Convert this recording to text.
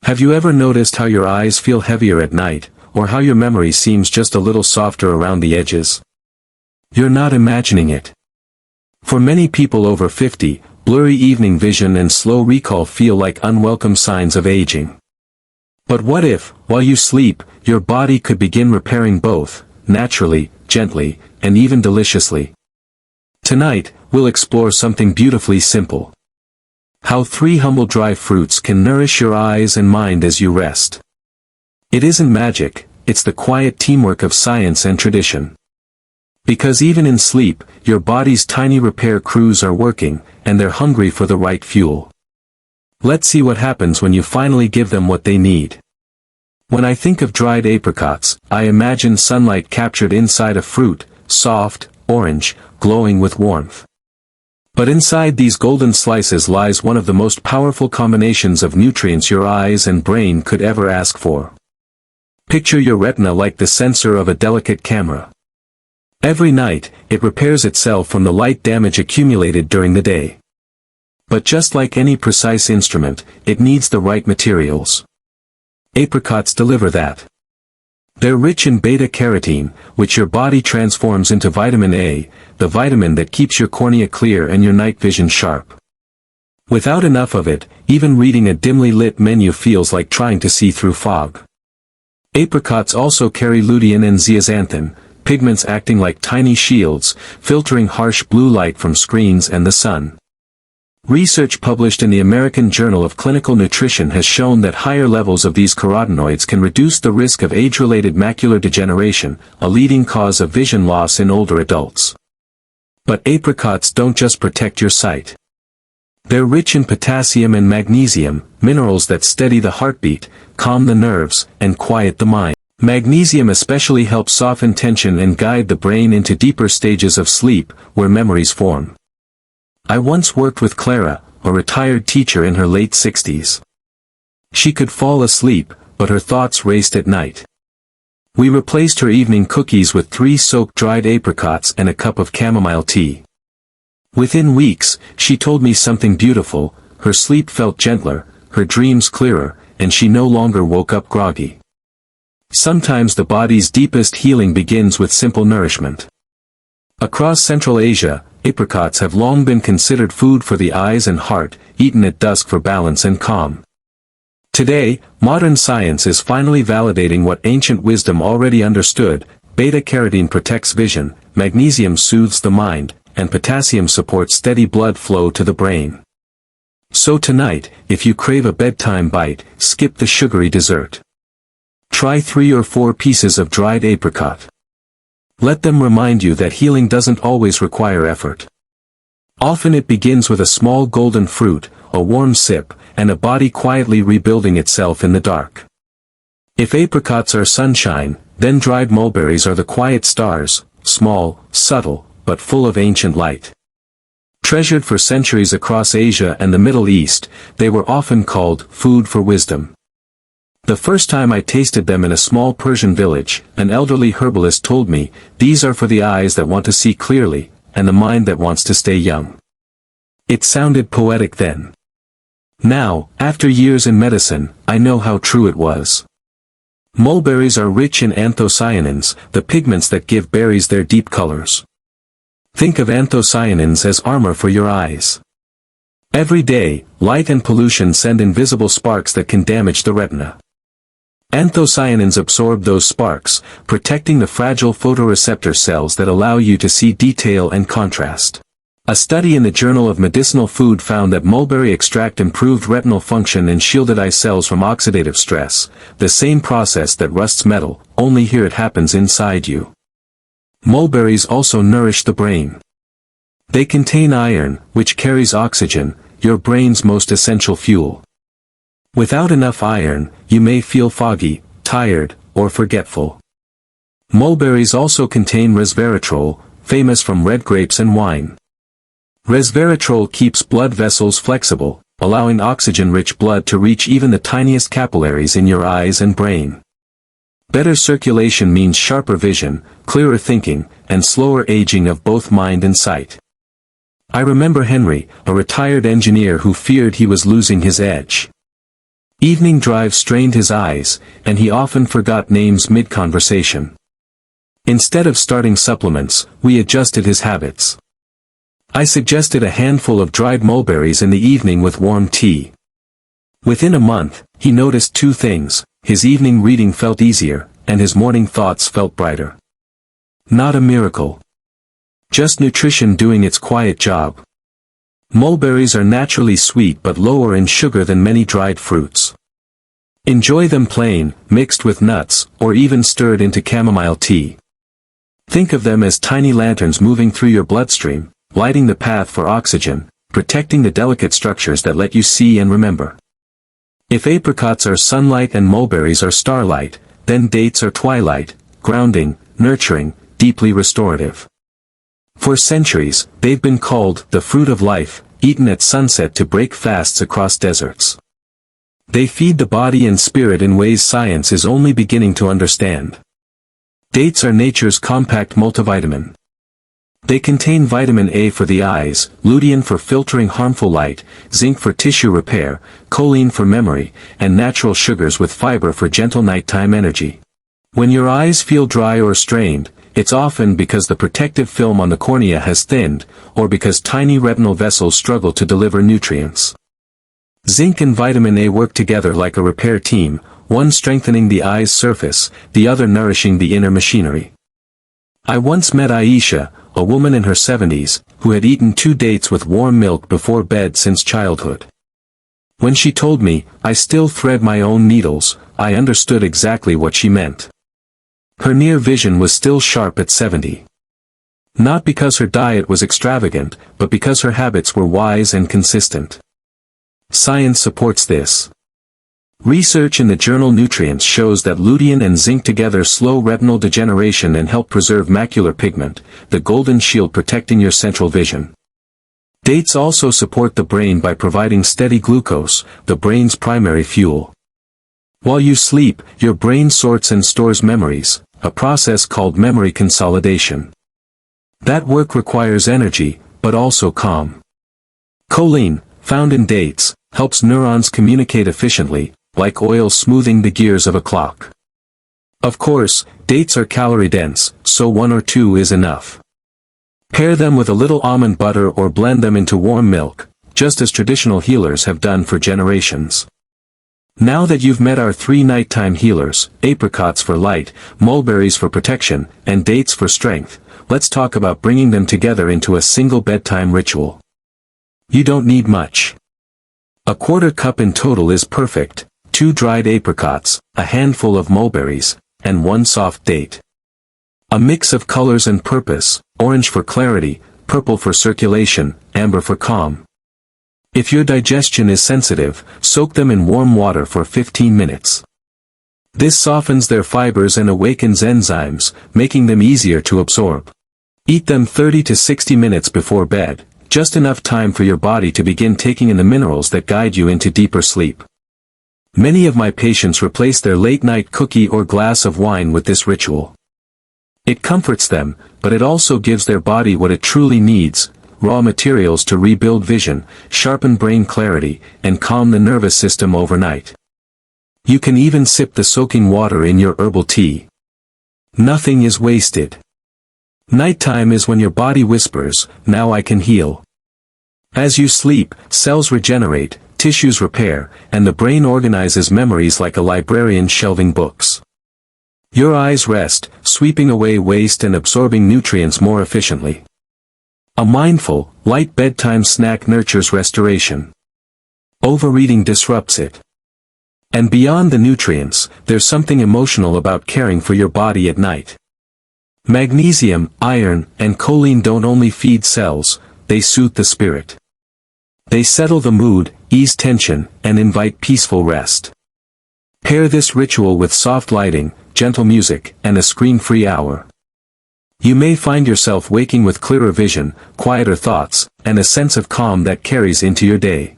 Have you ever noticed how your eyes feel heavier at night, or how your memory seems just a little softer around the edges? You're not imagining it. For many people over 50, blurry evening vision and slow recall feel like unwelcome signs of aging. But what if, while you sleep, your body could begin repairing both, naturally, gently, and even deliciously? Tonight, we'll explore something beautifully simple. How 3 humble dry fruits can nourish your eyes and mind as you rest. It isn't magic, it's the quiet teamwork of science and tradition. Because even in sleep, your body's tiny repair crews are working, and they're hungry for the right fuel. Let's see what happens when you finally give them what they need. When I think of dried apricots, I imagine sunlight captured inside a fruit, soft, orange, glowing with warmth. But inside these golden slices lies one of the most powerful combinations of nutrients your eyes and brain could ever ask for. Picture your retina like the sensor of a delicate camera. Every night, it repairs itself from the light damage accumulated during the day. But just like any precise instrument, it needs the right materials. Apricots deliver that. They're rich in beta-carotene, which your body transforms into vitamin A, the vitamin that keeps your cornea clear and your night vision sharp. Without enough of it, even reading a dimly lit menu feels like trying to see through fog. Apricots also carry lutein and zeaxanthin, pigments acting like tiny shields, filtering harsh blue light from screens and the sun. Research published in the American Journal of Clinical Nutrition has shown that higher levels of these carotenoids can reduce the risk of age-related macular degeneration, a leading cause of vision loss in older adults. But apricots don't just protect your sight. They're rich in potassium and magnesium, minerals that steady the heartbeat, calm the nerves, and quiet the mind. Magnesium especially helps soften tension and guide the brain into deeper stages of sleep, where memories form. I once worked with Clara, a retired teacher in her late 60s. She could fall asleep, but her thoughts raced at night. We replaced her evening cookies with 3 soaked dried apricots and a cup of chamomile tea. Within weeks, she told me something beautiful: her sleep felt gentler, her dreams clearer, and she no longer woke up groggy. Sometimes the body's deepest healing begins with simple nourishment. Across Central Asia, apricots have long been considered food for the eyes and heart, eaten at dusk for balance and calm. Today, modern science is finally validating what ancient wisdom already understood: beta-carotene protects vision, magnesium soothes the mind, and potassium supports steady blood flow to the brain. So tonight, if you crave a bedtime bite, skip the sugary dessert. Try 3 or 4 pieces of dried apricot. Let them remind you that healing doesn't always require effort. Often it begins with a small golden fruit, a warm sip, and a body quietly rebuilding itself in the dark. If apricots are sunshine, then dried mulberries are the quiet stars, small, subtle, but full of ancient light. Treasured for centuries across Asia and the Middle East, they were often called food for wisdom. The first time I tasted them in a small Persian village, an elderly herbalist told me, "These are for the eyes that want to see clearly, and the mind that wants to stay young." It sounded poetic then. Now, after years in medicine, I know how true it was. Mulberries are rich in anthocyanins, the pigments that give berries their deep colors. Think of anthocyanins as armor for your eyes. Every day, light and pollution send invisible sparks that can damage the retina. Anthocyanins absorb those sparks, protecting the fragile photoreceptor cells that allow you to see detail and contrast. A study in the Journal of Medicinal Food found that mulberry extract improved retinal function and shielded eye cells from oxidative stress, the same process that rusts metal, only here it happens inside you. Mulberries also nourish the brain. They contain iron, which carries oxygen, your brain's most essential fuel. Without enough iron, you may feel foggy, tired, or forgetful. Mulberries also contain resveratrol, famous from red grapes and wine. Resveratrol keeps blood vessels flexible, allowing oxygen-rich blood to reach even the tiniest capillaries in your eyes and brain. Better circulation means sharper vision, clearer thinking, and slower aging of both mind and sight. I remember Henry, a retired engineer who feared he was losing his edge. Evening drives strained his eyes, and he often forgot names mid-conversation. Instead of starting supplements, we adjusted his habits. I suggested a handful of dried mulberries in the evening with warm tea. Within a month, he noticed two things: his evening reading felt easier, and his morning thoughts felt brighter. Not a miracle. Just nutrition doing its quiet job. Mulberries are naturally sweet but lower in sugar than many dried fruits. Enjoy them plain, mixed with nuts, or even stirred into chamomile tea. Think of them as tiny lanterns moving through your bloodstream, lighting the path for oxygen, protecting the delicate structures that let you see and remember. If apricots are sunlight and mulberries are starlight, then dates are twilight, grounding, nurturing, deeply restorative. For centuries, they've been called the fruit of life, eaten at sunset to break fasts across deserts. They feed the body and spirit in ways science is only beginning to understand. Dates are nature's compact multivitamin. They contain vitamin A for the eyes, lutein for filtering harmful light, zinc for tissue repair, choline for memory, and natural sugars with fiber for gentle nighttime energy. When your eyes feel dry or strained, it's often because the protective film on the cornea has thinned, or because tiny retinal vessels struggle to deliver nutrients. Zinc and vitamin A work together like a repair team, one strengthening the eye's surface, the other nourishing the inner machinery. I once met Aisha, a woman in her 70s, who had eaten 2 dates with warm milk before bed since childhood. When she told me, "I still thread my own needles," I understood exactly what she meant. Her near vision was still sharp at 70. Not because her diet was extravagant, but because her habits were wise and consistent. Science supports this. Research in the journal Nutrients shows that lutein and zinc together slow retinal degeneration and help preserve macular pigment, the golden shield protecting your central vision. Dates also support the brain by providing steady glucose, the brain's primary fuel. While you sleep, your brain sorts and stores memories, a process called memory consolidation. That work requires energy, but also calm. Choline, found in dates, helps neurons communicate efficiently, like oil smoothing the gears of a clock. Of course, dates are calorie-dense, so 1 or 2 is enough. Pair them with a little almond butter or blend them into warm milk, just as traditional healers have done for generations. Now that you've met our 3 nighttime healers, apricots for light, mulberries for protection, and dates for strength, let's talk about bringing them together into a single bedtime ritual. You don't need much. A 1/4 cup in total is perfect: 2 dried apricots, a handful of mulberries, and 1 soft date. A mix of colors and purpose: orange for clarity, purple for circulation, amber for calm. If your digestion is sensitive, soak them in warm water for 15 minutes. This softens their fibers and awakens enzymes, making them easier to absorb. Eat them 30 to 60 minutes before bed, just enough time for your body to begin taking in the minerals that guide you into deeper sleep. Many of my patients replace their late-night cookie or glass of wine with this ritual. It comforts them, but it also gives their body what it truly needs: raw materials to rebuild vision, sharpen brain clarity, and calm the nervous system overnight. You can even sip the soaking water in your herbal tea. Nothing is wasted. Nighttime is when your body whispers, "Now I can heal." As you sleep, cells regenerate, tissues repair, and the brain organizes memories like a librarian shelving books. Your eyes rest, sweeping away waste and absorbing nutrients more efficiently. A mindful, light bedtime snack nurtures restoration. Overeating disrupts it. And beyond the nutrients, there's something emotional about caring for your body at night. Magnesium, iron, and choline don't only feed cells, they soothe the spirit. They settle the mood, ease tension, and invite peaceful rest. Pair this ritual with soft lighting, gentle music, and a screen-free hour. You may find yourself waking with clearer vision, quieter thoughts, and a sense of calm that carries into your day.